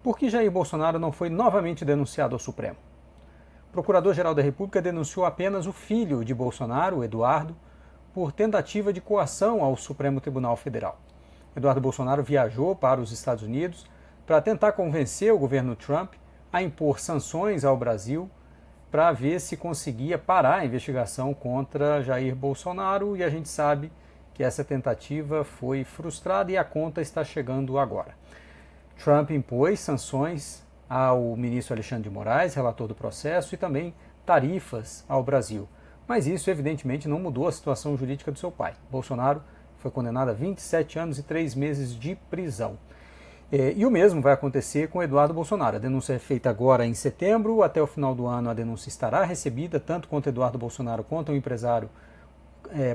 Por que Jair Bolsonaro não foi novamente denunciado ao Supremo? O Procurador-Geral da República denunciou apenas o filho de Bolsonaro, o Eduardo, por tentativa de coação ao Supremo Tribunal Federal. Eduardo Bolsonaro viajou para os Estados Unidos para tentar convencer o governo Trump a impor sanções ao Brasil para ver se conseguia parar a investigação contra Jair Bolsonaro, e a gente sabe que essa tentativa foi frustrada e a conta está chegando agora. Trump impôs sanções ao ministro Alexandre de Moraes, relator do processo, e também tarifas ao Brasil. Mas isso, evidentemente, não mudou a situação jurídica do seu pai. Bolsonaro foi condenado a 27 anos e 3 meses de prisão. E o mesmo vai acontecer com Eduardo Bolsonaro. A denúncia é feita agora em setembro, até o final do ano a denúncia estará recebida, tanto contra Eduardo Bolsonaro quanto o empresário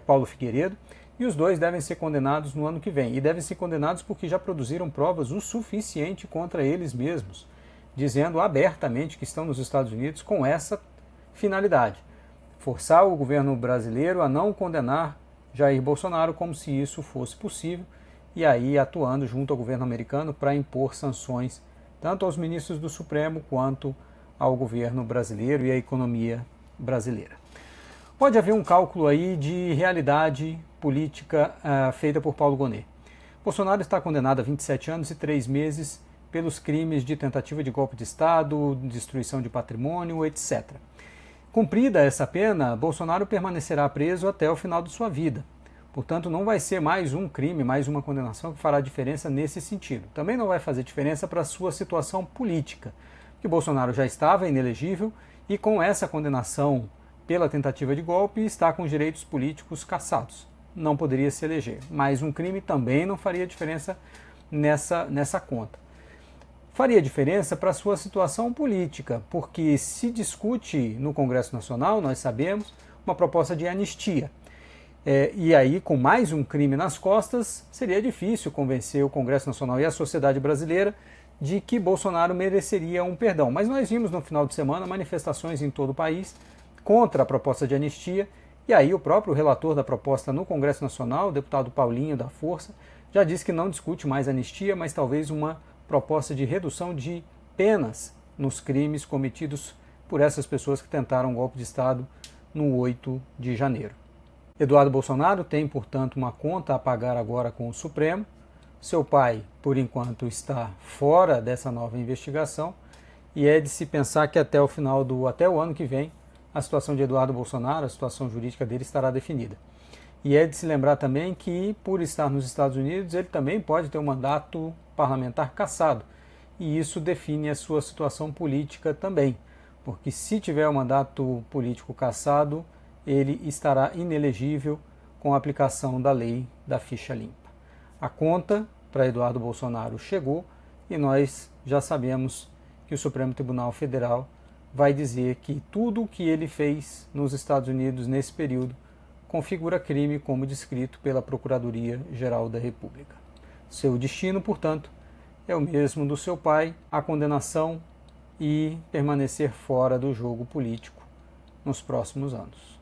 Paulo Figueiredo, e os dois devem ser condenados no ano que vem. E devem ser condenados porque já produziram provas o suficiente contra eles mesmos, dizendo abertamente que estão nos Estados Unidos com essa finalidade: forçar o governo brasileiro a não condenar Jair Bolsonaro, como se isso fosse possível, e aí atuando junto ao governo americano para impor sanções tanto aos ministros do Supremo quanto ao governo brasileiro e à economia brasileira. Pode haver um cálculo aí de realidade política feita por Paulo Gonet. Bolsonaro está condenado a 27 anos e 3 meses pelos crimes de tentativa de golpe de Estado, destruição de patrimônio, etc. Cumprida essa pena, Bolsonaro permanecerá preso até o final de sua vida. Portanto, não vai ser mais um crime, mais uma condenação que fará diferença nesse sentido. Também não vai fazer diferença para a sua situação política, porque Bolsonaro já estava inelegível e com essa condenação pela tentativa de golpe está com direitos políticos cassados. Não poderia se eleger. Mas um crime também não faria diferença nessa conta. Faria diferença para a sua situação política, porque se discute no Congresso Nacional, nós sabemos, uma proposta de anistia. E aí, com mais um crime nas costas, seria difícil convencer o Congresso Nacional e a sociedade brasileira de que Bolsonaro mereceria um perdão. Mas nós vimos no final de semana manifestações em todo o país contra a proposta de anistia, e aí o próprio relator da proposta no Congresso Nacional, o deputado Paulinho da Força, já disse que não discute mais anistia, mas talvez uma proposta de redução de penas nos crimes cometidos por essas pessoas que tentaram um golpe de Estado no 8 de janeiro. Eduardo Bolsonaro tem, portanto, uma conta a pagar agora com o Supremo. Seu pai, por enquanto, está fora dessa nova investigação, e é de se pensar que até o ano que vem, a situação de Eduardo Bolsonaro, a situação jurídica dele estará definida. E é de se lembrar também que, por estar nos Estados Unidos, ele também pode ter um mandato parlamentar cassado. E isso define a sua situação política também, porque se tiver um mandato político cassado, ele estará inelegível com a aplicação da lei da ficha limpa. A conta para Eduardo Bolsonaro chegou e nós já sabemos que o Supremo Tribunal Federal vai dizer que tudo o que ele fez nos Estados Unidos nesse período configura crime como descrito pela Procuradoria-Geral da República. Seu destino, portanto, é o mesmo do seu pai, a condenação e permanecer fora do jogo político nos próximos anos.